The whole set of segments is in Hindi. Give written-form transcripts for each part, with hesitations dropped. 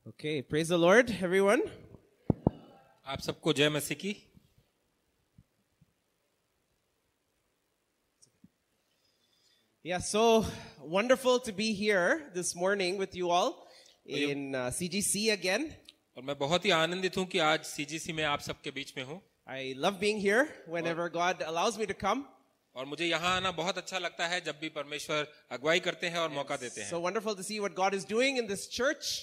Okay, praise the Lord, everyone. आप सबको जय मसीह की। Yeah, so wonderful to be here this morning with you all in CGC again. और मैं बहुत ही आनंदित हूं कि आज सीजीसी में आप सबके बीच में हूं। I love being here whenever God allows me to come. और मुझे यहाँ आना बहुत अच्छा लगता है जब भी परमेश्वर अगुवाई करते हैं और मौका देते हैं। So wonderful to see what God is doing in this church.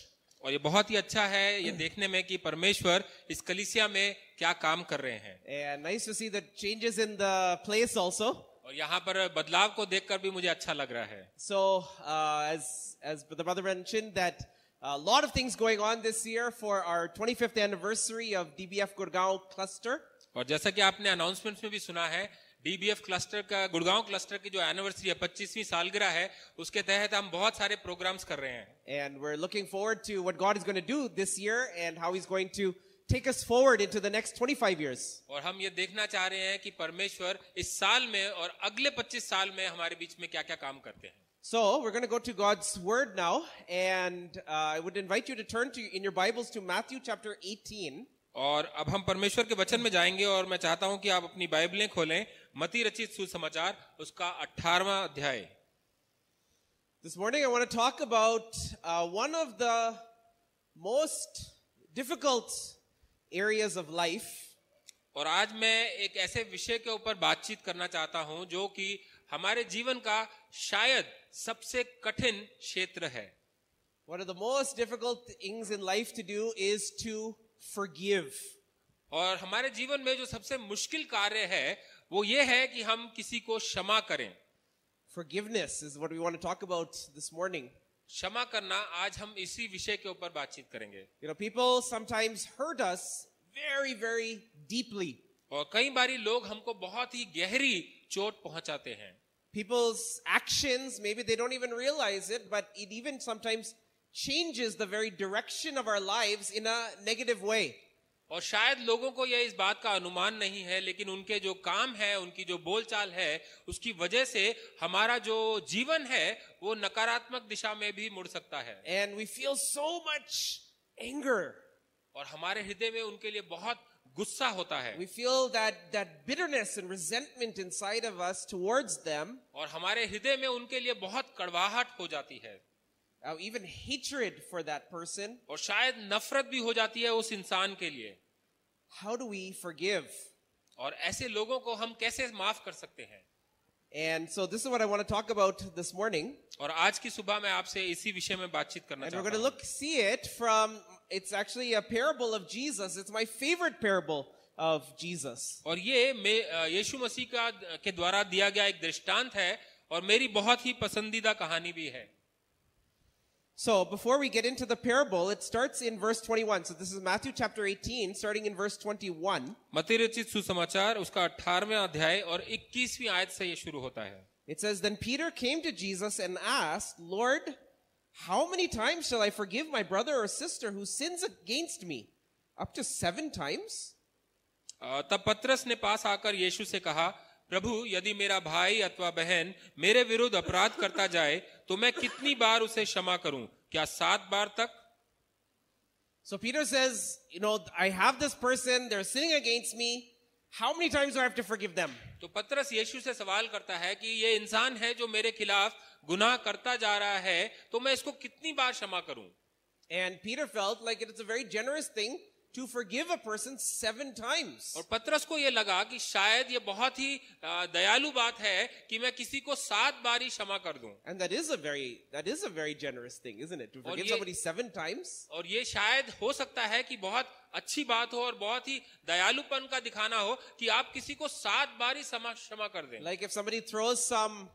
और ये बहुत ही अच्छा है ये देखने में कि परमेश्वर इस कलीसिया में क्या काम कर रहे हैं। And nice to see the changes in the place also. और यहाँ पर बदलाव को देखकर भी मुझे अच्छा लग रहा है। So as the brother mentioned that a lot of things going on this year for our 25th anniversary of DBF Gurgaon cluster. और जैसा कि आपने अनाउंसमेंट्स में भी सुना है, डीबीएफ क्लस्टर का गुड़गांव क्लस्टर की जो एनिवर्सरी है 25वीं सालगिरह है, उसके तहत हम बहुत सारे प्रोग्राम्स कर रहे हैं। And we're looking forward to what God is going to do this year and how He's going to take us forward into the next 25 years. और हम ये देखना चाह रहे हैं कि परमेश्वर इस साल में और अगले 25 साल में हमारे बीच में क्या-क्या काम करते हैं। So we're going to go to God's Word now, and I would invite you to turn in your Bibles to Matthew chapter 18. और अब हम परमेश्वर के वचन में जाएंगे और मैं चाहता हूं कि आप अपनी बाइबलें खोलें मत्ती रचित सुसमाचार उसका 18वां अध्याय। This morning I want to talk about one of the most difficult areas of life. और आज मैं एक ऐसे विषय के ऊपर बातचीत करना चाहता हूं जो कि हमारे जीवन का शायद सबसे कठिन क्षेत्र है। One of the most difficult things in life to do is to forgive. और हमारे जीवन में जो सबसे मुश्किल कार्य है वो ये है कि हम किसी को क्षमा करें। Forgiveness is what we want to talk about this morning. क्षमा करना आज हम इसी विषय के ऊपर बातचीत करेंगे। You know, people sometimes hurt us very, very deeply. और कई बारी लोग हमको बहुत ही गहरी चोट पहुंचाते हैं। People's actions, maybe they don't even realize it, but it even sometimes changes the very direction of our lives in a negative way. और शायद लोगों को यह इस बात का अनुमान नहीं है, लेकिन उनके जो काम है, उनकी जो बोलचाल है, उसकी वजह से हमारा जो जीवन है वो नकारात्मक दिशा में भी मुड़ सकता है। And we feel so much anger. और हमारे हृदय में उनके लिए बहुत गुस्सा होता है। We feel that bitterness and resentment inside of us towards them. और हमारे हृदय में उनके लिए बहुत कड़वाहट हो जाती है। Even hatred for that person. और शायद नफरत भी हो जाती है उस इंसान के लिए। How do we forgive? और ऐसे लोगों को हम कैसे माफ कर सकते हैं? And so this is what I want to talk about this morning. और आज की सुबह मैं आपसे इसी विषय में बातचीत करना And we're चाहता going to हूं। see it from, it's actually a parable of Jesus. It's my favorite parable of Jesus. और ये यीशु मसीह के द्वारा दिया गया एक दृष्टांत है और मेरी बहुत ही पसंदीदा कहानी भी है। So before we get into the parable, it starts in verse 21. So this is Matthew chapter 18, starting in verse 21. मत्ती रचित सुसमाचार उसका 18वां अध्याय और 21वीं आयत से ये शुरू होता है। It says, Then Peter came to Jesus and asked, Lord, how many times shall I forgive my brother or sister who sins against me? Up to 7 times? तब पतरस ने पास आकर यीशु से कहा, प्रभु यदि मेरा भाई अथवा बहन मेरे विरुद्ध अपराध करता जाए तो मैं कितनी बार उसे क्षमा करूं? क्या 7 बार तक? So Peter says, I have this person, they're sinning against me. How many times do I have to forgive them? तो पतरस यीशु से सवाल करता है कि ये इंसान है जो मेरे खिलाफ गुनाह करता जा रहा है, तो मैं इसको कितनी बार क्षमा करूं? And Peter felt like it's a very generous thing to forgive a person 7 times. और पतरस को ये लगा कि शायद ये बहुत ही दयालु बात है कि मैं किसी को 7 बार ही क्षमा कर दूं। And that is a very generous thing, isn't it? To forgive somebody 7 times. और ये शायद हो सकता है कि बहुत अच्छी बात हो और बहुत ही दयालुपन का दिखाना हो कि आप किसी को 7 बार ही क्षमा कर दें। Like if somebody throws some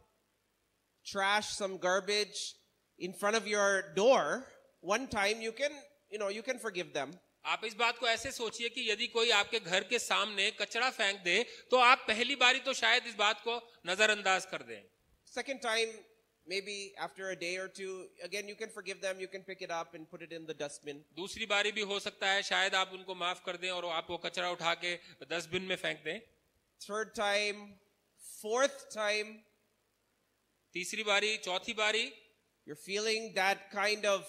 trash, some garbage in front of your door, one time you can forgive them. आप इस बात को ऐसे सोचिए कि यदि कोई आपके घर के सामने कचरा फेंक दे तो आप पहली बारी तो शायद इस बात को नजरअंदाज कर दें। Second time, maybe after a day or two, again you can forgive them, you can pick it up and put it in the dustbin. दूसरी बारी भी हो सकता है शायद आप उनको माफ कर दें और आप वो कचरा उठा के डस्टबिन में फेंक दें। Third time, fourth time, तीसरी बारी, चौथी बारी, you're feeling that kind of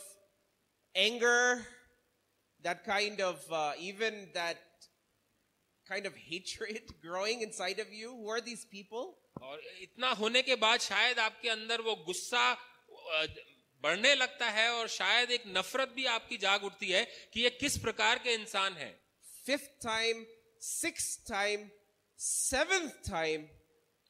anger that kind of, even that kind of hatred growing inside of you? Who are these people? और इतना होने के बाद शायद आपके अंदर वो गुस्सा बढ़ने लगता है और शायद एक नफरत भी आपकी जाग उठती है कि ये किस प्रकार के इंसान हैं। 5th time, 6th time, 7th time.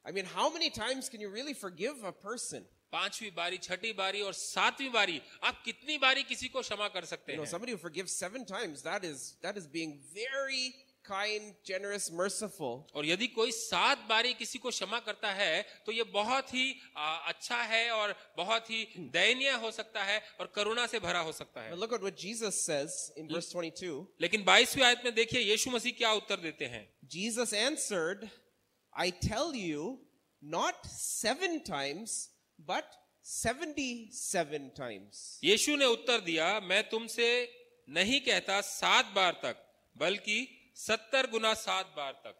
I mean, how many times can you really forgive a person? 5वीं बारी, 6ठी बारी और 7वीं बारी आप कितनी बारी किसी को क्षमा कर सकते You know, हैं? somebody who forgives 7 times, that is being very kind, generous, merciful. और यदि कोई 7 बारी किसी को क्षमा करता है तो ये बहुत ही अच्छा है और बहुत ही दयनीय हो सकता है और करुणा से भरा हो सकता है। But look at what Jesus says in verse 22. लेकिन 22वीं आयत में देखिए यीशु मसीह क्या उत्तर देते हैं। Jesus answered, I tell you, not 7 times, but 77 times. यीशु ने उत्तर दिया, मैं तुमसे नहीं कहता 7 बार तक, बल्कि 70 गुना 7 बार तक।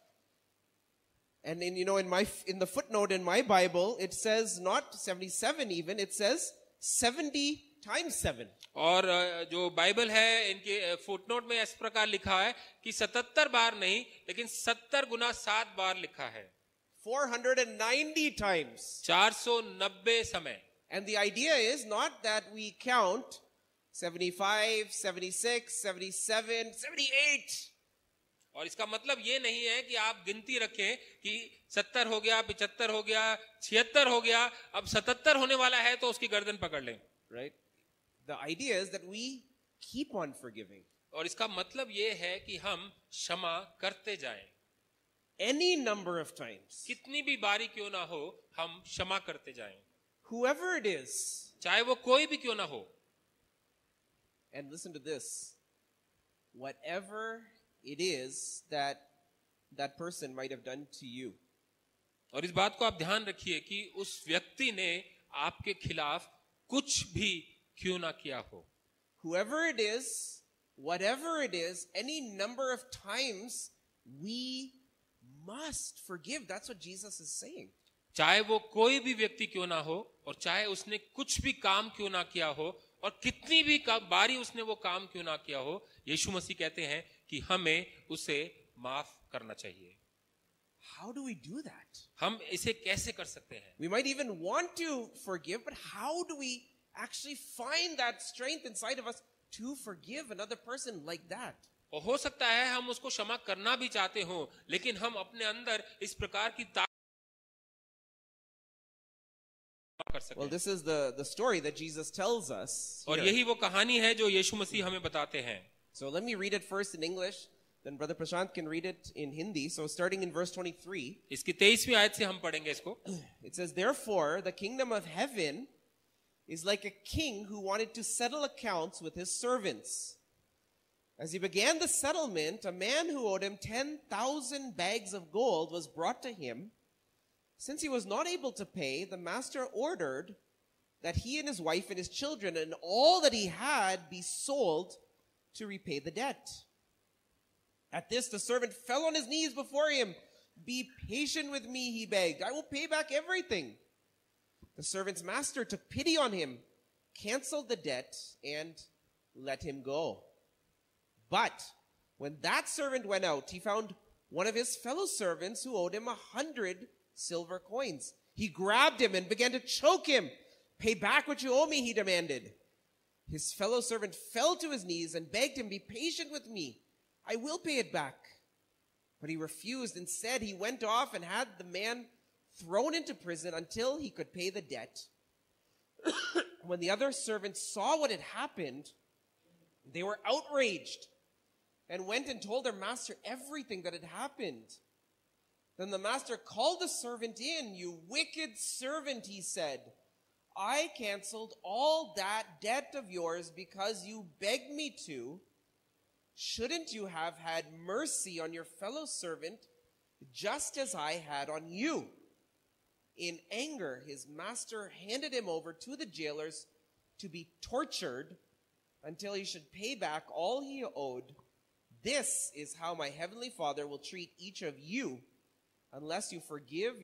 And in the footnote in my Bible, it says not 77 even, it says 70 times 7. और जो बाइबल है इनके फुटनोट में इस प्रकार लिखा है कि 77 बार नहीं लेकिन 70 गुना 7 बार लिखा है। 490 times. 490 समय। And the idea is not that we count 75, 76, 77, 78. और इसका मतलब ये नहीं है कि आप गिनती रखें कि 70 हो गया, 75 हो गया, 76 हो गया, अब 77 होने वाला है तो उसकी गर्दन पकड़ लें। Right? The idea is that we keep on forgiving. और इसका मतलब ये है कि हम क्षमा करते जाएं। Any number of times. कितनी भी बारी क्यों ना हो, हम क्षमा करते जाएं। Whoever it is. चाहे वो कोई भी क्यों ना हो। And listen to this. Whatever it is that person might have done to you. और इस बात को आप ध्यान रखिए कि उस व्यक्ति ने आपके खिलाफ कुछ भी क्यों ना किया हो। Whoever it is, whatever it is, any number of times we must forgive. That's what Jesus is saying. चाहे वो कोई भी व्यक्ति क्यों ना हो और चाहे उसने कुछ भी काम क्यों ना किया हो और कितनी भी बारी उसने वो काम क्यों ना किया हो, यीशु मसीह कहते हैं कि हमें उसे माफ करना चाहिए। How do we do that? हम इसे कैसे कर सकते हैं? We might even want to forgive, but how do we actually find that strength inside of us to forgive another person like that? और हो सकता है हम उसको क्षमा करना भी चाहते हो, लेकिन हम अपने अंदर इस प्रकार की ताकत कर सकते हैं। Well, this is the story that Jesus tells us और here. यही वो कहानी है जो यीशु मसीह हमें बताते हैं। So let me read it first in English, then Brother Prashant can read it in Hindi. So starting in verse 23, इसकी 23वीं आयत से हम पढ़ेंगे इसको। it says, Therefore, the kingdom of heaven is like a king who wanted to settle accounts with his servants. As he began the settlement, a man who owed him 10,000 bags of gold was brought to him. Since he was not able to pay, the master ordered that he and his wife and his children and all that he had be sold to repay the debt. At this, the servant fell on his knees before him. Be patient with me, he begged. I will pay back everything. The servant's master took pity on him, canceled the debt, and let him go. But when that servant went out, he found one of his fellow servants who owed him 100 silver coins. He grabbed him and began to choke him. Pay back what you owe me, he demanded. His fellow servant fell to his knees and begged him, be patient with me. I will pay it back. But he refused. Instead, he went off and had the man thrown into prison until he could pay the debt. When the other servants saw what had happened, they were outraged and went and told their master everything that had happened. Then the master called the servant in. You wicked servant, he said. I canceled all that debt of yours because you begged me to. Shouldn't you have had mercy on your fellow servant just as I had on you? In anger, his master handed him over to the jailers to be tortured until he should pay back all he owed. This is how my heavenly Father will treat each of you unless you forgive.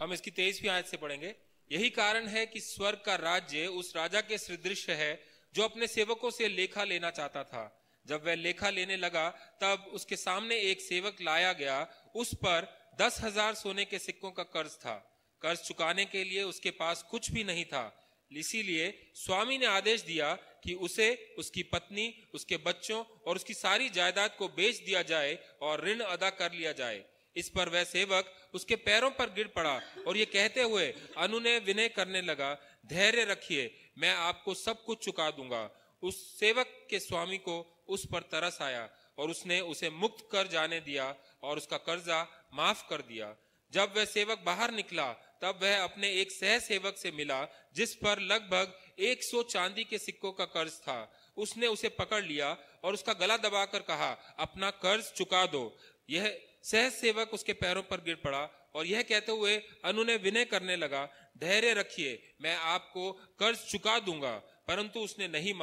हम इसकी 23वीं आयत से पढ़ेंगे। यही कारण है कि स्वर्ग का राज्य उस राजा के सदृश है जो अपने सेवकों से लेखा लेना चाहता था। जब वह लेखा लेने लगा तब उसके सामने एक सेवक लाया गया, उस पर 10,000 सोने के सिक्कों का कर्ज था। कर्ज चुकाने के लिए उसके पास कुछ भी नहीं था। इसीलिए स्वामी ने आदेश दिया कि उसे, उसकी पत्नी, उसके बच्चों और उसकी सारी जायदाद को बेच दिया जाए और ऋण अदा कर लिया जाए। इस पर वह सेवक उसके पैरों पर गिर पड़ा और ये कहते हुए अनुनय विनय करने लगा, धैर्य रखिए, मैं आपको सब कुछ चुका दूंगा। उस सेवक के स्वामी को उस पर तरस आया और उसने उसे मुक्त कर जाने दिया और उसका कर्जा माफ कर दिया। जब वह सेवक बाहर निकला तब वह अपने एक सह सेवक से मिला जिस पर लगभग 100 चांदी के सिक्कों का कर्ज था। उसने उसे पकड़ लिया और उसका गला दबाकर कहा, अपना कर्ज चुका दो। यह सह सेवक उसके पैरों पर गिर पड़ा और यह कहते हुए अनुनय विनय करने लगा, धैर्य रखिए, मैं आपको कर्ज चुका दूंगा। परंतु उसने नहीं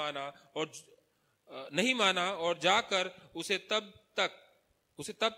माना और जाकर उसे तब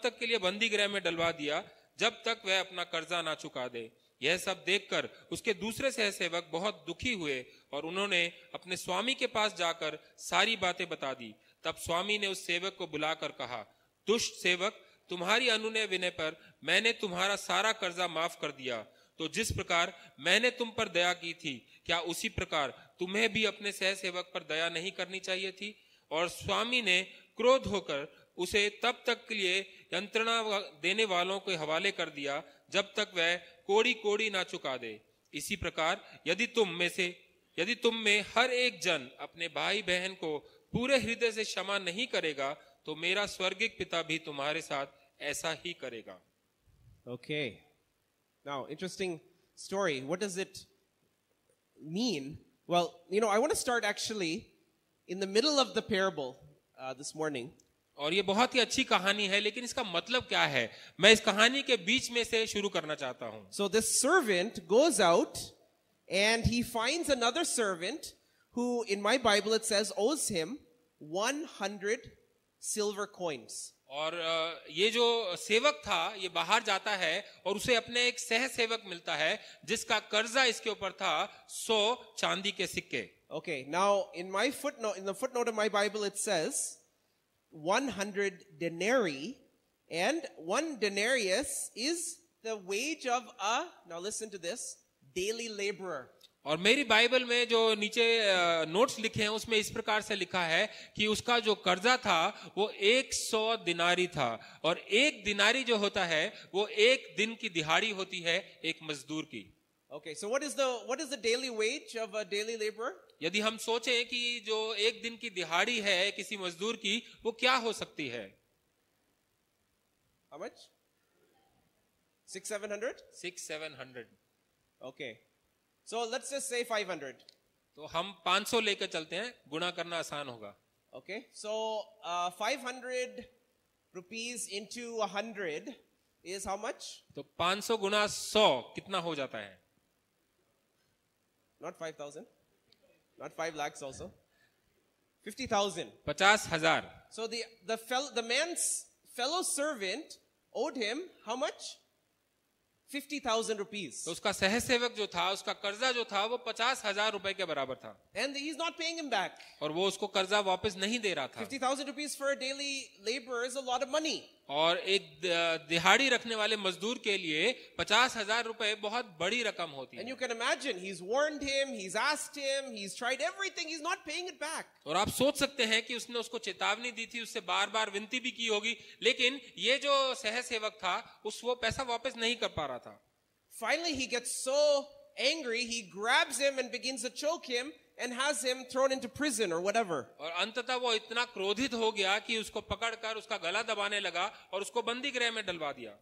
तक के लिए बंदी गृह में डलवा दिया जब तक वह अपना कर्जा ना चुका दे। यह सब देखकर उसके दूसरे सहसेवक बहुत दुखी हुए और उन्होंने अपने स्वामी के पास जाकर सारी बातें बता दी। तब स्वामी ने उस सेवक को बुलाकर कहा, दुष्ट सेवक, तुम्हारी अनुनय विनय पर मैंने तुम्हारा सारा कर्जा माफ कर दिया। तो जिस प्रकार मैंने तुम पर दया की थी, क्या उसी प्रकार तुम्हें भी अपने सहसेवक पर दया नहीं करनी चाहिए थी? और स्वामी ने क्रोध होकर उसे तब तक के लिए यंत्रणा देने वालों के हवाले कर दिया जब तक वह कोड़ी कोड़ी ना चुका दे। इसी प्रकार यदि तुम में हर एक जन अपने भाई बहन को पूरे हृदय से क्षमा नहीं करेगा तो मेरा स्वर्गिक पिता भी तुम्हारे साथ ऐसा ही करेगा। Okay. Now, interesting story. What does it mean? Well, I want to start actually in the middle of the parable this morning. और ये बहुत ही अच्छी कहानी है, लेकिन इसका मतलब क्या है, मैं इस कहानी के बीच में से शुरू करना चाहता हूं। So this servant goes out and he finds another servant who, in my Bible it says, owes him 100 silver coins. और ये जो सेवक था ये बाहर जाता है और उसे अपने एक सह सेवक मिलता है जिसका कर्जा इसके ऊपर था 100 चांदी के सिक्के। Okay, now in the footnote of my Bible it says 100 denarii, and 1 denarius is the wage of now listen to this, daily laborer. और मेरी बाइबल में जो नीचे नोट्स लिखे हैं उसमें इस प्रकार से लिखा है कि उसका जो कर्जा था वो 100 दिनारी था, और 1 दिनारी जो होता है वो 1 दिन की दिहाड़ी होती है एक मजदूर की। Okay, so what is the daily wage of a daily laborer? यदि हम सोचें कि जो 1 दिन की दिहाड़ी है किसी मजदूर की, वो क्या हो सकती है? How much? 600-700? 600-700। Okay. So let's just say 500. तो हम 500 लेकर चलते हैं, गुणा करना आसान होगा। Okay. So 500 rupees into 100 is how much? तो 500 गुणा 100 कितना हो जाता है? Not 5,000. Not 5 lakhs also. 50,000. 50,000। So the man's fellow servant owed him how much? 50,000 rupees. तो उसका सहसेवक जो था, उसका कर्जा जो था वो 50,000 रुपए के बराबर था, And he's not paying him back. और वो उसको कर्जा वापस नहीं दे रहा था। 50,000 rupees for a daily laborer is a lot of money. और एक दिहाड़ी रखने वाले मजदूर के लिए 50,000 रुपए बहुत बड़ी रकम होती And है। you can imagine, he's warned him, he's asked him, he's tried everything, he's not paying it back. और आप सोच सकते हैं कि उसने उसको चेतावनी दी थी, उससे बार बार विनती भी की होगी, लेकिन ये जो सहसेवक था वो पैसा वापस नहीं कर पा रहा था। Finally, he gets so angry, he grabs him and begins to choke him and has him thrown into prison or whatever. और अंततः वो इतना क्रोधित हो गया कि उसको पकड़कर उसका गला दबाने लगा और उसको बंदी गृह में डलवा दिया।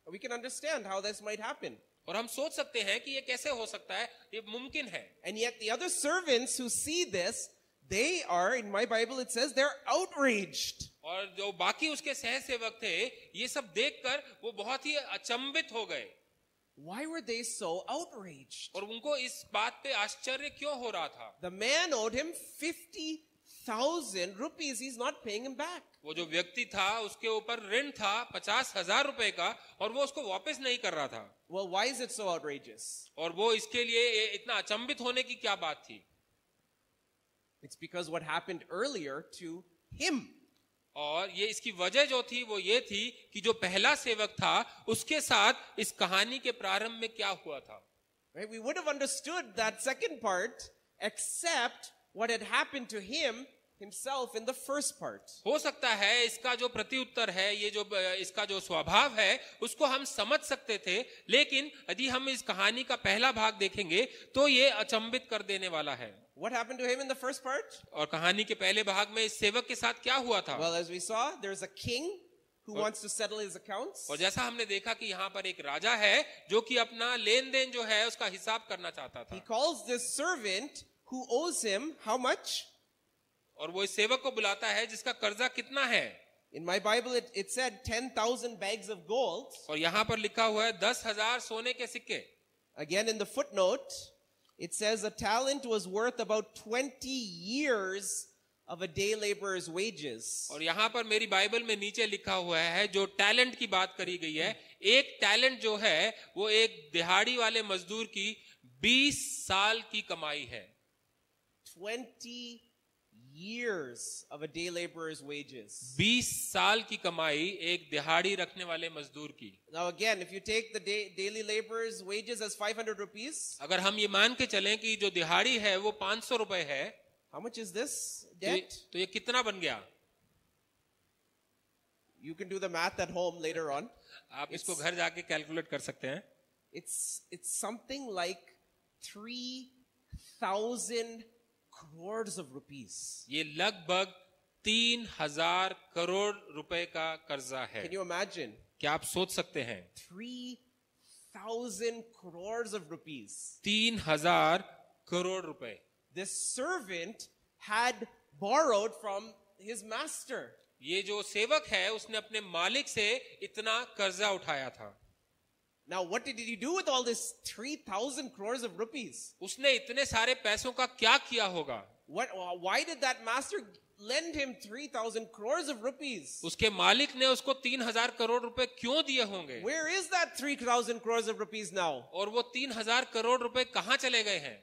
We can understand how this might happen. और हम सोच सकते हैं कि ये कैसे हो सकता है, ये मुमकिन है। And yet the other servants who see this, they are, in my Bible it says, they're outraged. और जो बाकी उसके सहसेवक थे, ये सब देखकर वो बहुत ही अचंभित हो गए। Why were they so outraged? और उनको इस बात पे आश्चर्य क्यों हो रहा था? The man owed him 50,000 rupees. He's not paying him back. वो जो व्यक्ति था उसके ऊपर ऋण था 50,000 रुपए का, और वो उसको वापस नहीं कर रहा था। Well, why is it so outrageous? और वो इसके लिए इतना अचंभित होने की क्या बात थी? It's because what happened earlier to him. और ये इसकी वजह जो थी वो ये थी कि जो पहला सेवक था उसके साथ इस कहानी के प्रारंभ में क्या हुआ था. Right? We would have understood that second part except what had happened to him himself in the first part. हो सकता है इसका जो प्रत्युत्तर है, ये जो इसका जो स्वभाव है उसको हम समझ सकते थे, लेकिन यदि हम इस कहानी का पहला भाग देखेंगे तो ये अचंभित कर देने वाला है. What happened to him in the first part? और कहानी के पहले भाग में इस सेवक के साथ क्या हुआ था? Well, as we saw, there's a king who wants to settle his accounts. और जैसा हमने देखा कि यहाँ पर एक राजा है जो कि अपना लेन देन जो है उसका हिसाब करना चाहता He था. calls this servant who owes him how much? और वो इस सेवक को बुलाता है जिसका कर्जा कितना है. In my Bible, it said 10,000 bags of gold. और यहाँ पर लिखा हुआ है 10,000 सोने के सिक्के. Again, in the footnote, it says a talent was worth about 20 years of a day laborer's wages. और यहाँ पर मेरी बाइबल में नीचे लिखा हुआ है जो टैलेंट की बात करी गई है, एक टैलेंट जो है वो एक दिहाड़ी वाले मजदूर की 20 साल की कमाई है. 20 years of a day laborer's wages. 20 साल की कमाई एक दिहाड़ी रखने वाले मजदूर की. Now again, if you take the daily laborer's wages as 500 rupees, अगर हम ये मान के चलें कि जो दिहाड़ी है वो 500 रुपए है, how much is this debt? तो ये कितना बन गया? You can do the math at home later on. आप इसको घर जाके कैलकुलेट कर सकते हैं. It's something like 3,000 crores of rupees. ये लगभग 3,000 करोड़ रुपए का कर्जा है. Can you imagine? क्या आप सोच सकते हैं? 3,000 crores of rupees. 3,000 करोड़ रुपए. This servant had borrowed from his master. ये जो सेवक है उसने अपने मालिक से इतना कर्जा उठाया था. Now, what did he do with all this 3,000 crores of rupees? उसने इतने सारे पैसों का क्या किया होगा? Why did that master lend him 3,000 crores of rupees? उसके मालिक ने उसको 3,000 करोड़ रुपए क्यों दिए होंगे? Where is that 3,000 crores of rupees now? और वो 3,000 करोड़ रुपए कहाँ चले गए हैं?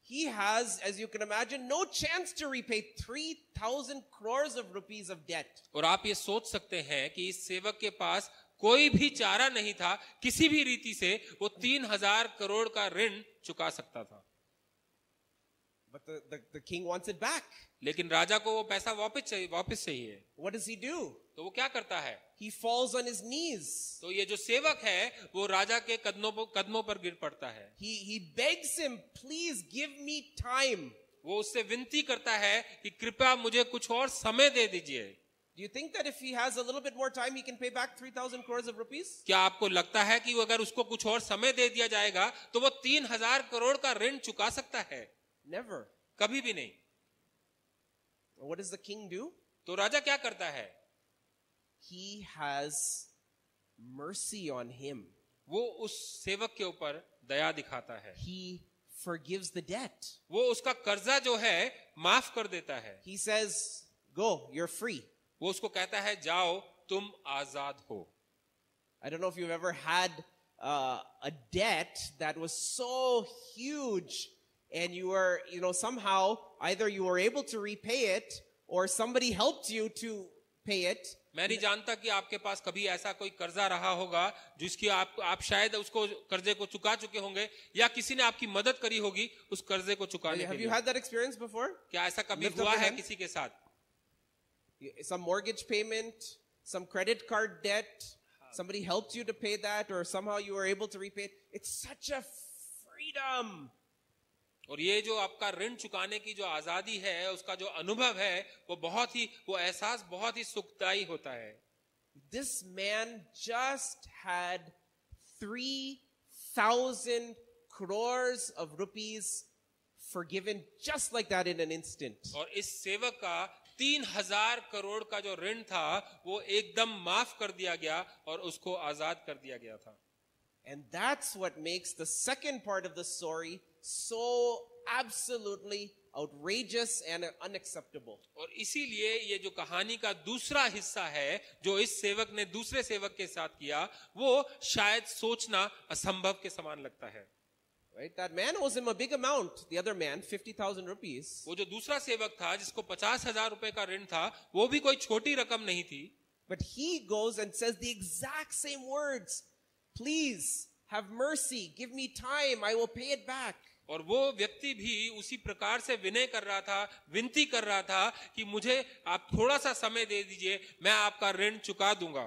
He has, as you can imagine, no chance to repay 3,000 crores of rupees of debt. और आप ये सोच सकते हैं कि इस सेवक के पास कोई भी चारा नहीं था, किसी भी रीति से वो 3,000 करोड़ का ऋण चुका सकता था. But the king wants it back. लेकिन राजा को वो पैसा वापस चाहिए. What does he do? तो वो क्या करता है? He falls on his knees. तो ये जो सेवक है वो राजा के कदमों पर गिर पड़ता है. He begs him, please give me time. वो उससे विनती करता है कि कृपया मुझे कुछ और समय दे दीजिए. Do you think that if he has a little bit more time, he can pay back 3,000 crores of rupees? क्या आपको लगता है कि अगर उसको कुछ और समय दे दिया जाएगा तो वो 3,000 करोड़ का ऋण चुका सकता है? Never. कभी भी नहीं. What does the king do? तो राजा क्या करता है? He has mercy on him. वो उस सेवक के ऊपर दया दिखाता है. He forgives the debt. वो उसका कर्जा जो है माफ कर देता है. He says, go, you're free. वो उसको कहता है जाओ तुम आजाद हो. I don't know if you've ever had a debt that was so huge and you were, somehow either you were able to repay it or somebody helped you to pay it. मैं नहीं जानता कि आपके पास कभी ऐसा कोई कर्जा रहा होगा जिसकी आप शायद उसको कर्जे को चुका चुके होंगे या किसी ने आपकी मदद करी होगी उस कर्जे को चुकाने के लिए. Have you had that experience before? क्या ऐसा कभी Lift up हुआ your है hand. किसी के साथ? Some mortgage payment, some credit card debt, somebody helped you to pay that or somehow you were able to repay it. It's such a freedom. और ये जो आपका ऋण चुकाने की जो आजादी है उसका जो अनुभव है वो एहसास बहुत ही सुखदायी होता है. This man just had 3,000 crores of rupees forgiven just like that in an instant. और इस सेवक का 3,000 करोड़ का जो ऋण था वो एकदम माफ कर दिया गया और उसको आजाद कर दिया गया था. And that's what makes the second part of the story so absolutely outrageous and unacceptable. और इसीलिए ये जो कहानी का दूसरा हिस्सा है जो इस सेवक ने दूसरे सेवक के साथ किया वो शायद सोचना असंभव के समान लगता है. Right? That man owes him a big amount. The other man, 50,000 rupees. वो जो दूसरा सेवक था जिसको 50,000 रुपए का ऋण था, वो भी कोई छोटी रकम नहीं थी. But he goes and says the exact same words. Please have mercy. Give me time. I will pay it back. और वो व्यक्ति भी उसी प्रकार से विनय कर रहा था, विनती कर रहा था कि मुझे आप थोड़ा सा समय दे दीजिए, मैं आपका ऋण चुका दूंगा.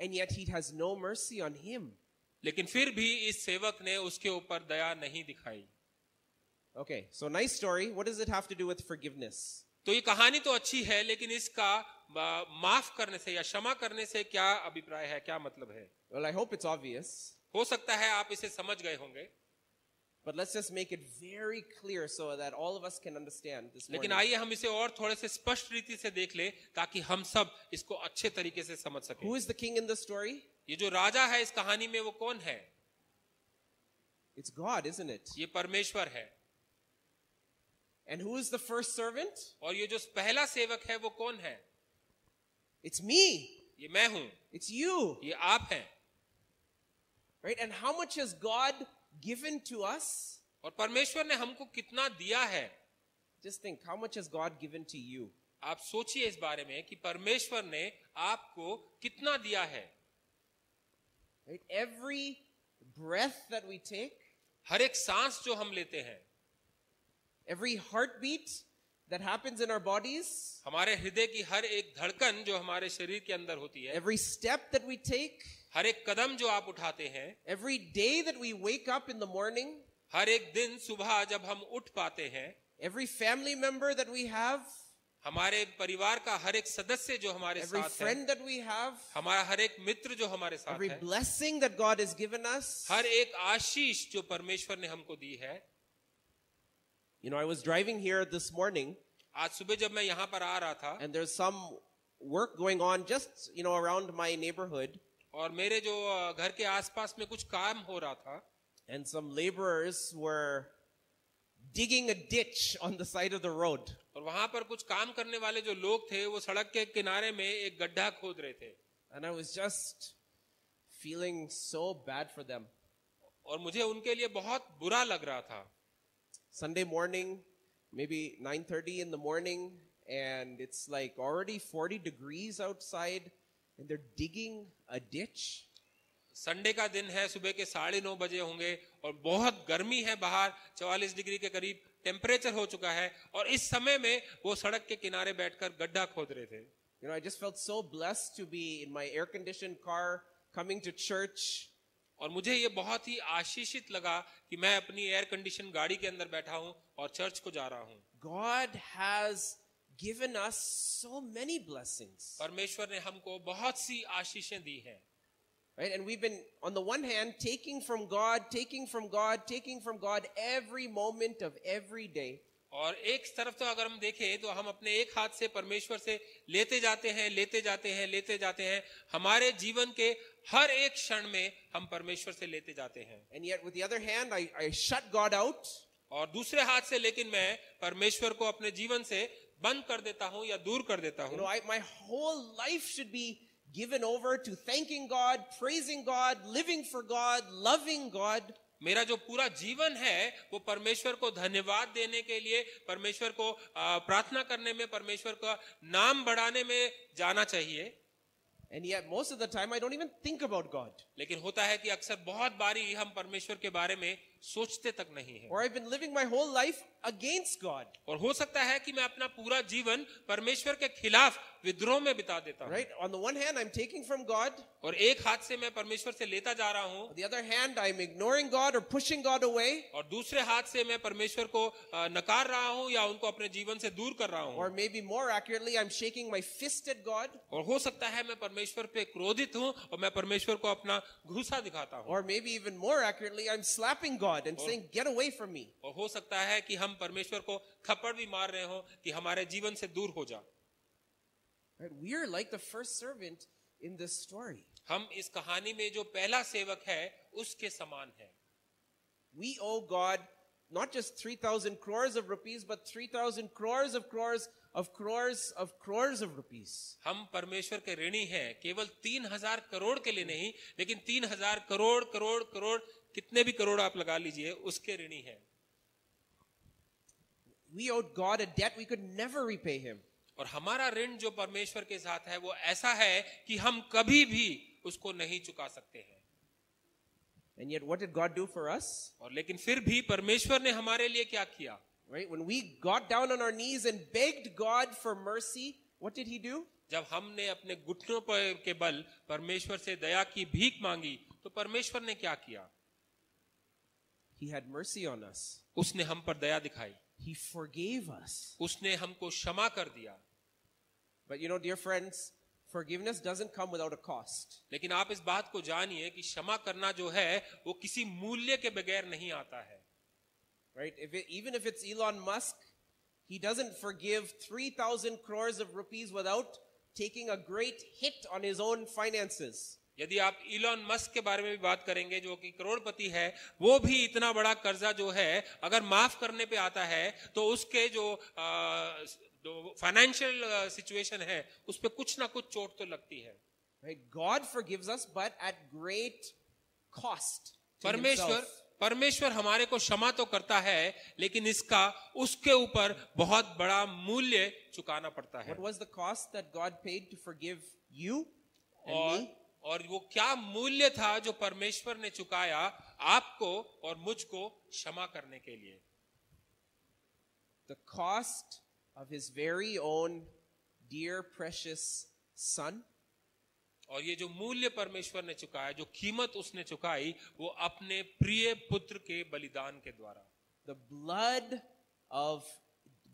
And yet he has no mercy on him. लेकिन फिर भी इस सेवक ने उसके ऊपर दया नहीं दिखाई. Okay, so nice story. What does it have to do with forgiveness? तो ये कहानी तो अच्छी है, लेकिन इसका माफ करने से या क्षमा करने से क्या अभिप्राय है, क्या मतलब है? Well, I hope it's obvious. हो सकता है आप इसे समझ गए होंगे, But let's just make it very clear so that all of us can understand this लेकिन morning. आइए हम इसे और थोड़े से स्पष्ट रीति से देख ले ताकि हम सब इसको अच्छे तरीके से समझ सकें. Who is the king in the story? ये जो राजा है इस कहानी में वो कौन है? It's God, isn't it? ये परमेश्वर है. And who is the first servant? और ये जो पहला सेवक है वो कौन है? It's me. ये मैं हूं, It's you. ये आप हैं. Right? And how much has God given to us? और परमेश्वर ने हमको कितना दिया है? Just think, how much has God given to you? आप सोचिए इस बारे में कि परमेश्वर ने आपको कितना दिया है. Right? Every breath that we take, हर एक सांस जो हम लेते हैं, every heartbeat that happens in our bodies, हमारे हृदय की हर एक धड़कन जो हमारे शरीर के अंदर होती है, every step that we take, हर एक कदम जो आप उठाते हैं, every day that we wake up in the morning, हर एक दिन सुबह जब हम उठ पाते हैं, every family member that we have, हमारे परिवार का हर एक सदस्य जो हमारे every साथ है, friend that we have, हमारा हर एक मित्र जो हमारे साथ every है, blessing that God has given us. हर एक आशीष जो परमेश्वर ने हमको दी है. You know, I was driving here this morning, आज सुबह जब मैं यहाँ पर आ रहा था and there's some work going on just, around my neighborhood, और मेरे जो घर के आसपास में कुछ काम हो रहा था, and some laborers were digging a ditch on the side of the road. और वहां पर कुछ काम करने वाले जो लोग थे वो सड़क के किनारे में एक गड्ढा खोद रहे थे. And I was just feeling so bad for them. और मुझे उनके लिए बहुत बुरा लग रहा था. Sunday morning, maybe 9:30 in the morning, and it's like already 40 degrees outside, and they're digging a ditch. Sunday का दिन है, सुबह के 9:30 बजे होंगे और बहुत गर्मी है बाहर, 44 डिग्री के करीब टेम्परेचर हो चुका है, और इस समय में वो सड़क के किनारे बैठकर गड्ढा खोद रहे थे. I just felt so blessed to be in my air-conditioned car coming to church. और मुझे ये बहुत ही आशीषित लगा कि मैं अपनी एयर कंडीशन गाड़ी के अंदर बैठा हूं और चर्च को जा रहा हूं. God has given us so many blessings. परमेश्वर ने हमको बहुत सी आशीषें दी हैं. Right? And we've been, on the one hand, taking from God, taking from God, taking from God every moment of every day. और एक तरफ तो अगर हम देखें तो हम अपने एक हाथ से परमेश्वर से लेते जाते हैं, लेते जाते हैं, लेते जाते हैं. हमारे जीवन के हर एक क्षण में हम परमेश्वर से लेते जाते हैं. And yet, with the other hand, I shut God out. और दूसरे हाथ से लेकिन मैं परमेश्वर को अपने जीवन से बंद कर देता हूं या दूर कर देता हूं. My whole life should be given over to thanking God, praising God, living for God, loving God. मेरा जो पूरा जीवन है वो परमेश्वर को धन्यवाद देने के लिए, परमेश्वर को प्रार्थना करने में, परमेश्वर का नाम बढ़ाने में जाना चाहिए. And yet most of the time I don't even think about God. लेकिन होता है कि अक्सर बहुत बारी हम परमेश्वर के बारे में सोचते तक नहीं है. Or I've been living my whole life against God. और हो सकता है कि मैं अपना पूरा जीवन परमेश्वर के खिलाफ विद्रोह में बिता देता हूं. Right? On the one hand, I'm taking from God. और एक हाथ से मैं परमेश्वर से लेता जा रहा हूं. On the other hand, I'm ignoring God or pushing God away. और दूसरे हाथ से मैं परमेश्वर को नकार रहा हूं या उनको अपने जीवन से दूर कर रहा हूं. Or maybe more accurately, I'm shaking my fist at God. और हो सकता है मैं परमेश्वर पे क्रोधित हूं और मैं परमेश्वर को अपना घूंसा दिखाता हूं. Or maybe even more accurately, I'm slapping God and saying, get away from me. और हो सकता है कि हम परमेश्वर को थप्पड़ भी मार रहे हो कि हमारे जीवन से दूर हो जा. Right? We are like the first servant in this story. हम इस कहानी में जो पहला सेवक है उसके समान है. We owe God not just 3,000 crores of rupees, but 3,000 crores of crores of crores of crores of rupees. हम परमेश्वर के ऋणी हैं, केवल 3,000 करोड़ के लिए नहीं, लेकिन 3,000 करोड़ करोड़ करोड़ कितने भी करोड़ आप लगा लीजिए, उसके ऋणी हैं। We owed God a debt we could never repay him. और हमारा ऋण जो परमेश्वर के साथ है वो ऐसा है कि हम कभी भी उसको नहीं चुका सकते हैं। And yet what did God do for us? और लेकिन फिर भी परमेश्वर ने हमारे लिए क्या किया? Right? When we got down on our knees and begged God for mercy, what did he do? जब हमने अपने घुटनों पर के बल परमेश्वर से दया की भीख मांगी तो परमेश्वर ने क्या किया? He had mercy on us. उसने हम पर दया दिखाई, He forgave us. उसने हमको क्षमा कर दिया। But you know, dear friends, forgiveness doesn't come without a cost. लेकिन आप इस बात को जानिए कि क्षमा करना जो है वो किसी मूल्य के बगैर नहीं आता है। Right? Even if it's Elon Musk, he doesn't forgive 3,000 crores of rupees without taking a great hit on his own finances. यदि आप इलॉन मस्क के बारे में भी बात करेंगे जो कि करोड़पति है, वो भी इतना बड़ा कर्जा जो है अगर माफ करने पे आता है तो उसके जो फाइनेंशियल सिचुएशन है उस पे कुछ ना कुछ चोट तो लगती है। Right? God forgives us, but at great cost to himself. परमेश्वर हमारे को क्षमा तो करता है, लेकिन इसका उसके ऊपर बहुत बड़ा मूल्य चुकाना पड़ता है। What was the cost that God paid to forgive you and me? और वो क्या मूल्य था जो परमेश्वर ने चुकाया आपको और मुझको क्षमा करने के लिए? The cost of his very own dear precious son. और ये जो मूल्य परमेश्वर ने चुकाया, जो कीमत उसने चुकाई, वो अपने प्रिय पुत्र के बलिदान के द्वारा। The blood of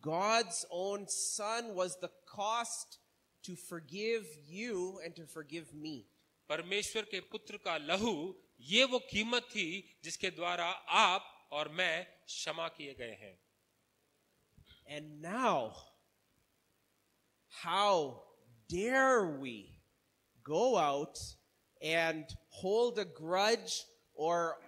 God's own son was the cost to forgive you and to forgive me. परमेश्वर के पुत्र का लहू ये वो कीमत थी जिसके द्वारा आप और मैं क्षमा किए गए हैं। And now, how dare we go out and hold a grudge or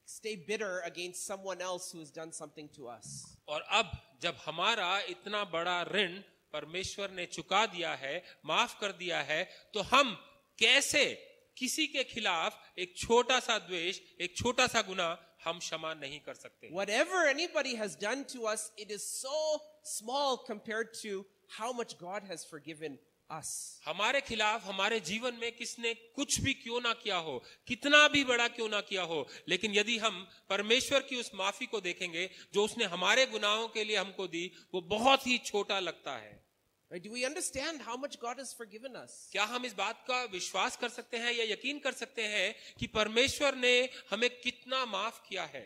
stay bitter against someone else who has done something to us? और अब जब हमारा इतना बड़ा ऋण परमेश्वर ने चुका दिया है, माफ कर दिया है, तो हम कैसे किसी के खिलाफ एक छोटा सा द्वेष, एक छोटा सा गुनाह हम क्षमा नहीं कर सकते? Whatever anybody has done to us, it is so small compared to how much God has forgiven us. हमारे खिलाफ हमारे जीवन में किसने कुछ भी क्यों ना किया हो, कितना भी बड़ा क्यों ना किया हो, लेकिन यदि हम परमेश्वर की उस माफी को देखेंगे जो उसने हमारे गुनाहों के लिए हमको दी, वो बहुत ही छोटा लगता है। Right? Do we understand how much God has forgiven us? क्या हम इस बात का विश्वास कर सकते हैं या यकीन कर सकते हैं कि परमेश्वर ने हमें कितना माफ किया है?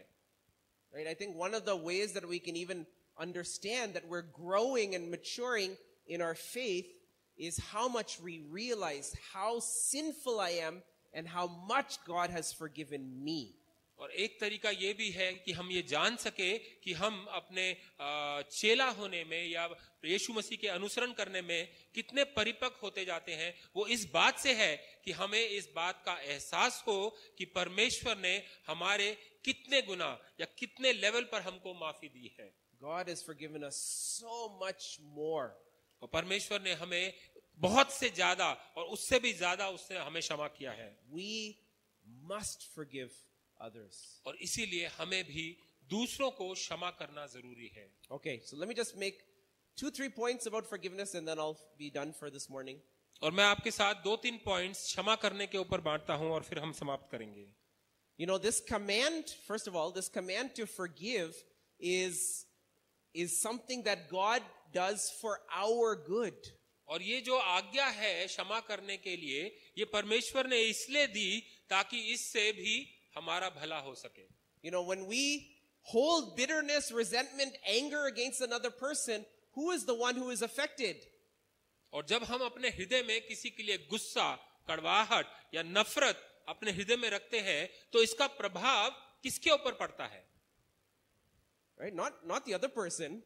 Right? I think one of the ways that we can even understand that we're growing and maturing in our faith is how much we realize how sinful I am and how much God has forgiven me. और एक तरीका ये भी है कि हम ये जान सके कि हम अपने चेला होने में या यीशु मसीह के अनुसरण करने में कितने परिपक्व होते जाते हैं, वो इस बात से है कि हमें इस बात का एहसास हो कि परमेश्वर ने हमारे कितने गुनाह या कितने लेवल पर हमको माफी दी है। God has forgiven us so much more. और परमेश्वर ने हमें बहुत से ज्यादा और उससे भी ज्यादा उसने हमें क्षमा किया है। We must forgive others. और इसीलिए हमें भी दूसरों को क्षमा करना जरूरी है। Okay, so let me just make 2-3 points about forgiveness and then I'll be done for this morning. और मैं आपके साथ 2-3 पॉइंट्स क्षमा करने के ऊपर बांटता हूं और फिर हम समाप्त करेंगे। You know, this command, first of all, this command to forgive is something that God does for our good. और ये जो आज्ञा है क्षमा करने के लिए, ये परमेश्वर ने इसलिए दी ताकि इससे भी हमारा भला हो सके। You know, when we hold bitterness, resentment, anger against another person, who is the one who is affected? और जब हम अपने हृदय में किसी के लिए गुस्सा, कड़वाहट या नफरत अपने हृदय में रखते हैं, तो इसका प्रभाव किसके ऊपर पड़ता है? Right? Not the other person.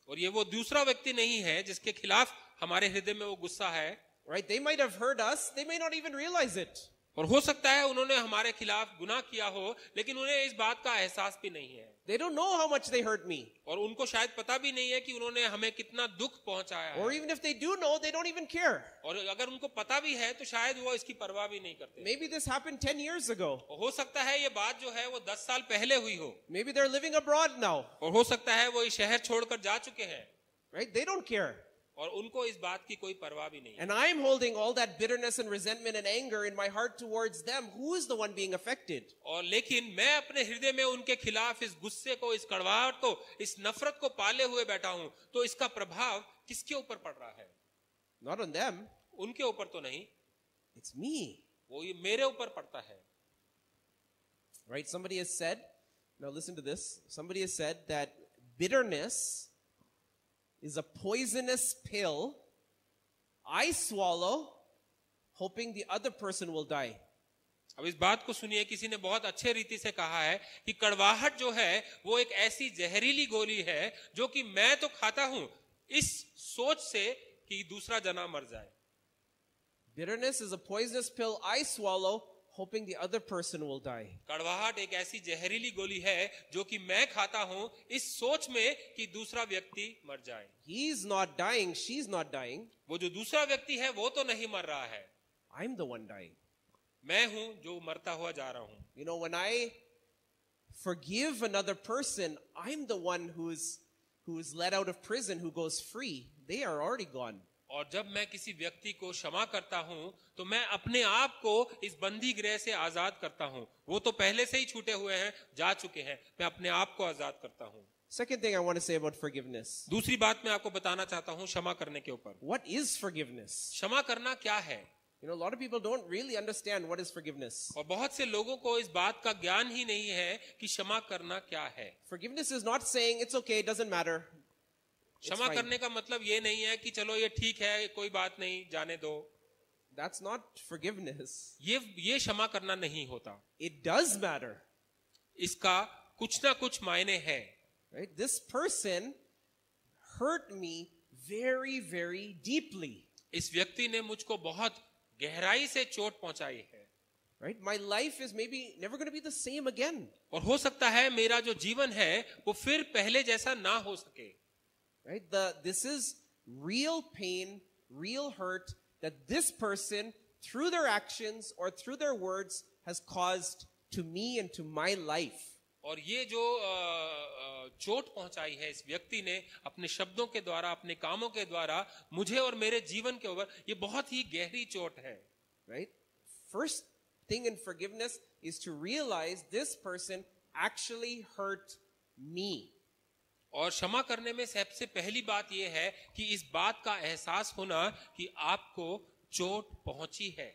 और ये वो दूसरा व्यक्ति नहीं है जिसके खिलाफ हमारे हृदय में वो गुस्सा है। Right? They might have hurt us. They may not even realize it. और हो सकता है उन्होंने हमारे खिलाफ गुनाह किया हो, लेकिन उन्हें इस बात का एहसास भी नहीं है, They don't know how much they hurt me. और उनको शायद पता भी नहीं है कि उन्होंने हमें कितना दुख पहुंचाया Or है, even if they do know, they don't even care. और अगर उनको पता भी है तो शायद वो इसकी परवाह भी नहीं करते। Maybe this happened 10 years ago. और हो सकता है ये बात जो है वो 10 साल पहले हुई हो, Maybe they're living abroad now, और हो सकता है वो इस शहर छोड़कर जा चुके हैं, right? They don't care. और उनको इस बात की कोई परवाह भी नहीं है। And I'm holding all that bitterness and resentment and anger in my heart towards them. Who is the one being affected? और लेकिन मैं अपने हृदय में उनके खिलाफ इस गुस्से को, इस कड़वाहट को, इस नफरत को पाले हुए बैठा हूं, तो इसका प्रभाव किसके ऊपर पड़ रहा है? Not on them. उनके ऊपर तो नहीं, It's me. वो ये मेरे ऊपर पड़ता है। Right? Somebody has said, now listen to this. Somebody has said that bitterness is a poisonous pill I swallow hoping the other person will die. अब इस बात को सुनिए, किसी ने बहुत अच्छे रीति से कहा है कि कड़वाहट जो है वो एक ऐसी जहरीली गोली है जो कि मैं तो खाता हूं इस सोच से कि दूसरा जना मर जाए। Bitterness is a poisonous pill I swallow hoping the other person will die. कड़वाहट एक ऐसी जहरीली गोली है जो कि मैं खाता हूं इस सोच में कि दूसरा व्यक्ति मर जाए। He's not dying, she's not dying. वो जो दूसरा व्यक्ति है वो तो नहीं मर रहा है, I'm the one dying. मैं हूं जो मरता हुआ जा रहा हूं। You know, when I forgive another person, I'm the one who is let out of prison, who goes free. They are already gone. और जब मैं किसी व्यक्ति को क्षमा करता हूं तो मैं अपने आप को इस बंदी गृह से आजाद करता हूं। वो तो पहले से ही छूटे हुए हैं, जा चुके हैं, मैं अपने आप को आजाद करता हूं। Second thing I want to say about forgiveness. दूसरी बात मैं आपको बताना चाहता हूं क्षमा करने के ऊपर। What is forgiveness? क्षमा करना क्या है? You know, a lot of people don't really understand what is forgiveness. और बहुत से लोगों को इस बात का ज्ञान ही नहीं है कि क्षमा करना क्या है। Forgiveness is not saying it's okay, it doesn't matter. It's क्षमा fine. करने का मतलब ये नहीं है कि चलो ये ठीक है, कोई बात नहीं, जाने दो। That's not forgiveness. ये क्षमा करना नहीं होता। It does matter. इसका कुछ ना कुछ मायने है। Right? This person hurt me very, very deeply. इस व्यक्ति ने मुझको बहुत गहराई से चोट पहुंचाई है। Right? My life is maybe never going to be the same again. और हो सकता है मेरा जो जीवन है वो फिर पहले जैसा ना हो सके। Right? This is real pain, real hurt that this person, through their actions or through their words, has caused to me and to my life. और ये जो चोट पहुंचाई है इस व्यक्ति ने अपने शब्दों के द्वारा, अपने कामों के द्वारा मुझे और मेरे जीवन के ऊपर, ये बहुत ही गहरी चोट है। Right? First thing in forgiveness is to realize this person actually hurt me. और क्षमा करने में सबसे पहली बात यह है कि इस बात का एहसास होना कि आपको चोट पहुंची है।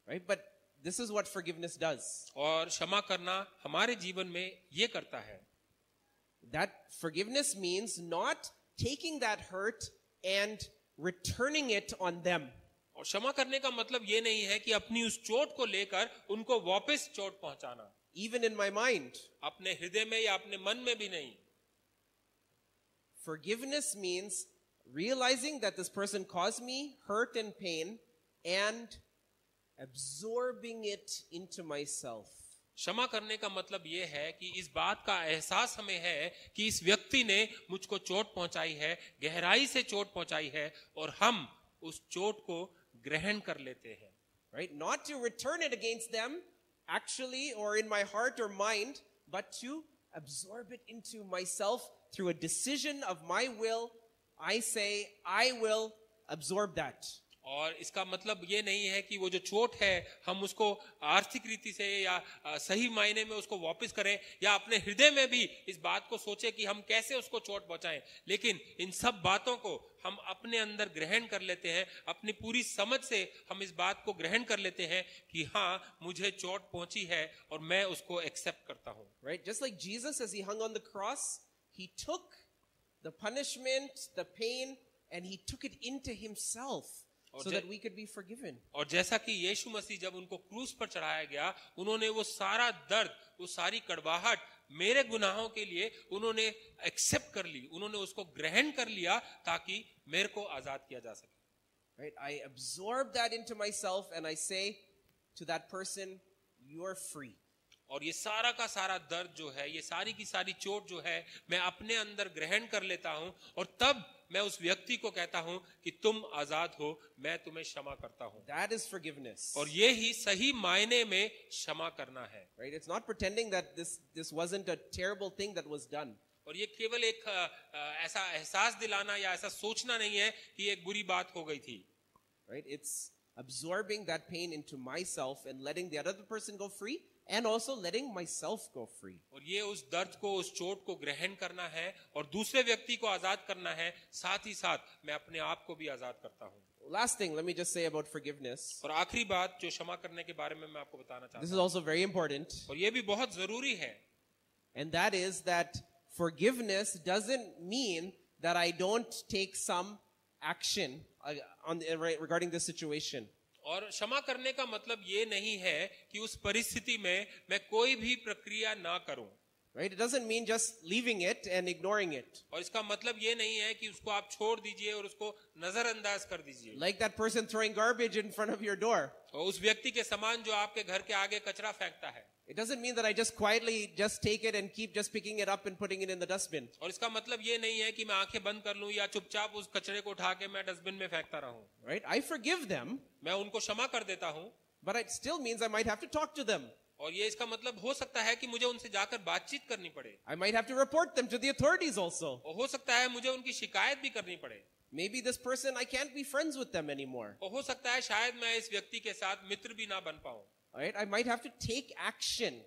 Right? But this is what forgiveness does. और क्षमा करना हमारे जीवन में ये करता है। That forgiveness means not taking that hurt and returning it on them. और क्षमा करने का मतलब ये नहीं है कि अपनी उस चोट को लेकर उनको वापस चोट पहुंचाना, Even in my mind. अपने हृदय में या अपने मन में भी नहीं। Forgiveness means realizing that this person caused me hurt and pain and absorbing it into myself. क्षमा करने का मतलब ये है कि इस बात का एहसास हमें है कि इस व्यक्ति ने मुझको चोट पहुंचाई है, गहराई से चोट पहुंचाई है, और हम उस चोट को ग्रहण कर लेते हैं। Right? Not to return it against them actually or in my heart or mind, but to absorb it into myself through a decision of my will. I say, I will absorb that. और इसका मतलब ये नहीं है कि वो जो चोट है हम उसको आर्थिक रीति से या सही मायने में उसको वापस करें, या अपने हृदय में भी इस बात को सोचे कि हम कैसे उसको चोट पहुंचाएं, लेकिन इन सब बातों को हम अपने अंदर ग्रहण कर लेते हैं। अपनी पूरी समझ से हम इस बात को ग्रहण कर लेते हैं कि हाँ, मुझे चोट पहुंची है और मैं उसको एक्सेप्ट करता हूं। Right? Just like Jesus, as he hung on the cross, he took the punishment, the pain, and he took it into himself. So that we could be forgiven. और जैसा कि यीशु मसीह जब उनको क्रूस पर चढ़ाया गया, उन्होंने वो सारा दर्द, वो सारी कड़वाहट मेरे गुनाहों के लिए उन्होंने एक्सेप्ट कर ली, उन्होंने उसको ग्रहण कर लिया ताकि मेरे को आजाद किया जा सके। Right? I absorb that into myself and I say, to that person, you're free. और ये सारा का सारा दर्द जो है, ये सारी की सारी चोट जो है, मैं अपने अंदर ग्रहण कर लेता हूं और तब मैं उस व्यक्ति को कहता हूं कि तुम आजाद हो, मैं तुम्हें क्षमा करता हूं. That is forgiveness. और ये ही सही मायने में क्षमा करना है. Right? It's not pretending that this wasn't a terrible thing that was done. और ये केवल एक ऐसा एहसास दिलाना या ऐसा सोचना नहीं है कि एक बुरी बात हो गई थी. Right? It's absorbing that pain into myself and letting the other person go free, and also letting myself go free. और ये उस दर्द को, उस चोट को ग्रहण करना है और दूसरे व्यक्ति को आजाद करना है, साथ ही साथ मैं अपने आप को भी आजाद करता हूं. Last thing, let me just say about forgiveness. और आखिरी बात जो क्षमा करने के बारे में मैं आपको बताना चाहता This हूं, is also very important, और ये भी बहुत जरूरी है. and that is that forgiveness doesn't mean that I don't take some action regarding this situation. और क्षमा करने का मतलब ये नहीं है कि उस परिस्थिति में मैं कोई भी प्रक्रिया ना करूं. Right? It doesn't mean just leaving it and ignoring it. और इसका मतलब ये नहीं है कि उसको आप छोड़ दीजिए और उसको नजरअंदाज कर दीजिए. Like that person throwing garbage in front of your door. और उस व्यक्ति के समान जो आपके घर के आगे कचरा फेंकता है. It doesn't mean that I just quietly just take it and keep just picking it up and putting it in the dustbin. और इसका मतलब ये नहीं है कि मैं आंखें बंद कर लूं या चुपचाप उस कचरे को उठा के मैं डस्टबिन में फेंकता रहूं. Right? I forgive them, मैं उनको क्षमा कर देता हूं. but it still means I might have to talk to them. और ये इसका मतलब हो सकता है कि मुझे उनसे जाकर बातचीत करनी पड़े. I might have to report them to the authorities also. और हो सकता है मुझे उनकी शिकायत भी करनी पड़े. Maybe this person, I can't be friends with them anymore. और हो सकता है शायद मैं इस व्यक्ति के साथ मित्र भी ना बन पाऊं. Right? I might have to take action.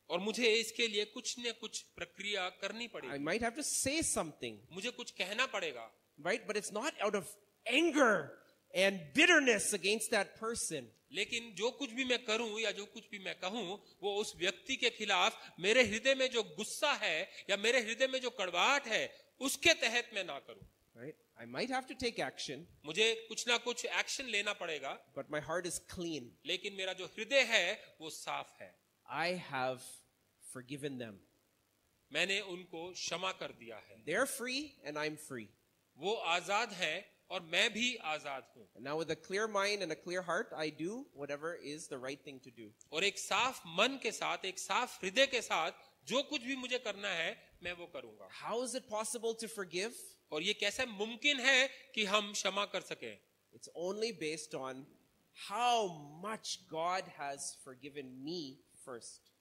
और मुझे इसके लिए कुछ न कुछ प्रक्रिया करनी I पड़ेगी. might have to say something. मुझे कुछ कहना पड़ेगा. Right? But it's not out of anger and bitterness against that person. लेकिन जो कुछ भी मैं करूं या जो कुछ भी मैं कहूं, वो उस व्यक्ति के खिलाफ मेरे हृदय में जो गुस्सा है या मेरे हृदय में जो कड़वाहट है, उसके तहत मैं ना करूं. Right? I might have to take action, मुझे कुछ ना कुछ एक्शन लेना पड़ेगा, but my heart is clean. लेकिन मेरा जो हृदय है वो साफ है. I have forgiven them. मैंने उनको क्षमा कर दिया है. They're free and I'm free. वो आजाद है और मैं भी आजाद हूं. And now with a clear mind and a clear heart, I do whatever is the right thing to do. और एक साफ मन के साथ, एक साफ हृदय के साथ जो कुछ भी मुझे करना है मैं वो करूंगा. How is it possible to forgive? और ये कैसे मुमकिन है कि हम क्षमा कर सकें? It's only based on how much God has forgiven me first.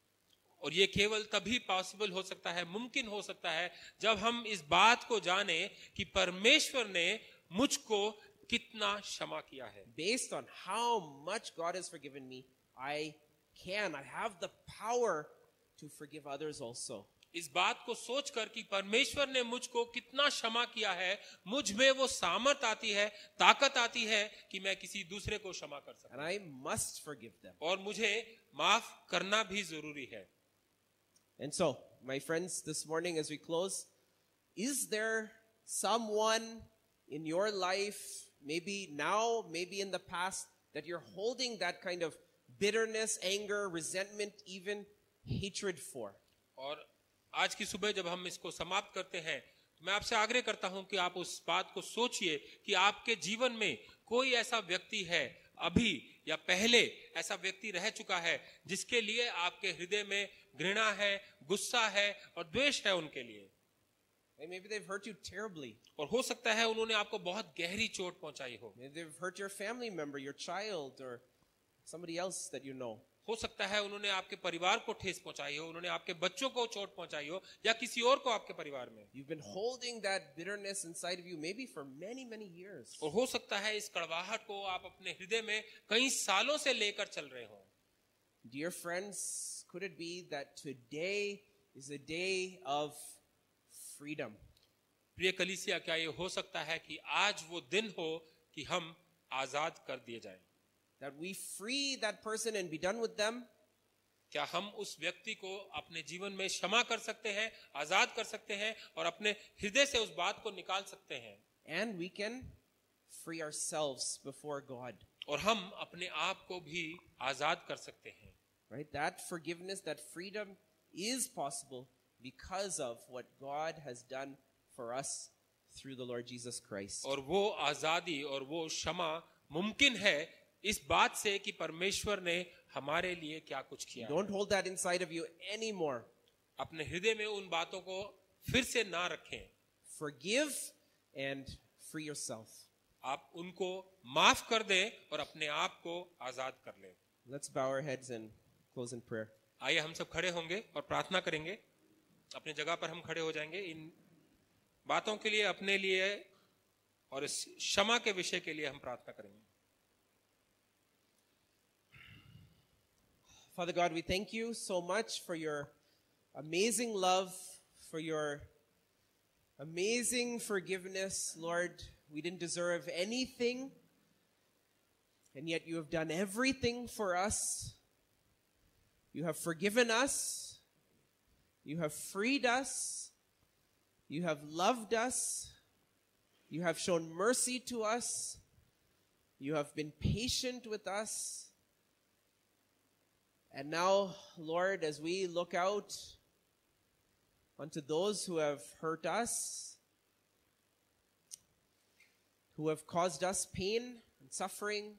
और ये केवल तभी पॉसिबल हो सकता है, मुमकिन हो सकता है, जब हम इस बात को जाने कि परमेश्वर ने मुझको कितना क्षमा किया है. Based on how much God has forgiven me, I have the power to forgive others also. इस बात को सोचकर कि परमेश्वर ने मुझको कितना क्षमा किया है, मुझ में वो सामर्थ आती है, ताकत आती है कि मैं किसी दूसरे को क्षमा कर सकूं. And I must forgive them. और मुझे माफ करना भी जरूरी है. And so, my friends, this morning as we close, is there someone in your life, maybe now, maybe in the past, that you're holding that kind of bitterness, anger, resentment, even hatred for? और आज की सुबह जब हम इसको समाप्त करते हैं, मैं आपसे आग्रह करता हूं कि आप उस बात को सोचिए कि आपके जीवन में कोई ऐसा व्यक्ति है, अभी या पहले ऐसा व्यक्ति रह चुका है जिसके लिए आपके हृदय में घृणा है, गुस्सा है और द्वेष है उनके लिए. And maybe they've hurt you terribly. और हो सकता है उन्होंने आपको बहुत गहरी चोट पहुंचाई हो. Maybe they've hurt your family member, your child, or somebody else that you know. हो सकता है उन्होंने आपके परिवार को ठेस पहुंचाई हो, उन्होंने आपके बच्चों को चोट पहुंचाई हो या किसी और को आपके परिवार में. You've been holding that bitterness inside of you maybe for many, many years. और हो सकता है इस कड़वाहट को आप अपने हृदय में कई सालों से लेकर चल रहे हो. Dear friends, could it be that today is a day of freedom? प्रिय कलीसिया, क्या ये हो सकता है कि आज वो दिन हो कि हम आजाद कर दिए जाएं? That we free that person and be done with them? क्या हम उस व्यक्ति को अपने जीवन में क्षमा कर सकते हैं, आजाद कर सकते हैं और अपने हृदय से उस बात को निकाल सकते हैं? And we can free ourselves before God. और हम अपने आप को भी आजाद कर सकते हैं. Right? That forgiveness, that freedom is possible because of what God has done for us through the Lord Jesus Christ. और वो आजादी और वो क्षमा मुमकिन है इस बात से कि परमेश्वर ने हमारे लिए क्या कुछ किया है। Don't hold that inside of you anymore. अपने हृदय में उन बातों को फिर से ना रखें। Forgive and free yourself. आप उनको माफ कर दें और अपने आप को आजाद कर लें। Let's bow our heads and close in prayer. आइए हम सब खड़े होंगे और प्रार्थना करेंगे। अपनी जगह पर हम खड़े हो जाएंगे। इन बातों के लिए, अपने लिए और इस क्षमा के विषय के लिए हम प्रार्थना करेंगे। Father God, we thank you so much for your amazing love, for your amazing forgiveness, Lord. We didn't deserve anything, and yet you have done everything for us. You have forgiven us. You have freed us. You have loved us. You have shown mercy to us. You have been patient with us. And now, Lord, as we look out unto those who have hurt us, who have caused us pain and suffering,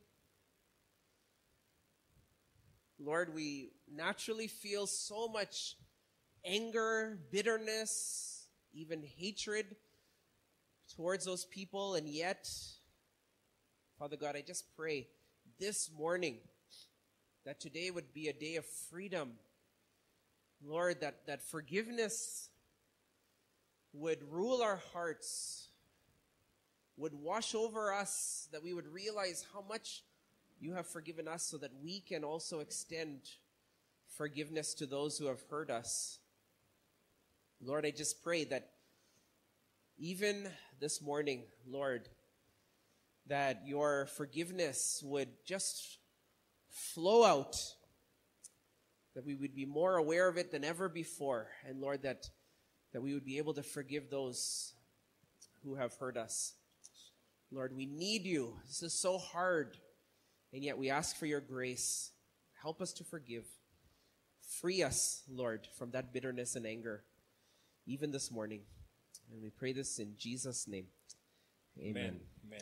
Lord, we naturally feel so much anger, bitterness, even hatred towards those people. And yet, Father God, I just pray this morning that today would be a day of freedom. Lord, that forgiveness would rule our hearts, would wash over us, that we would realize how much you have forgiven us so that we can also extend forgiveness to those who have hurt us. Lord, I just pray that even this morning, Lord, that your forgiveness would just flow out, that we would be more aware of it than ever before. And Lord, that we would be able to forgive those who have hurt us. Lord, we need you. This is so hard. And yet we ask for your grace. Help us to forgive. Free us, Lord, from that bitterness and anger, even this morning. And we pray this in Jesus' name. Amen. Amen.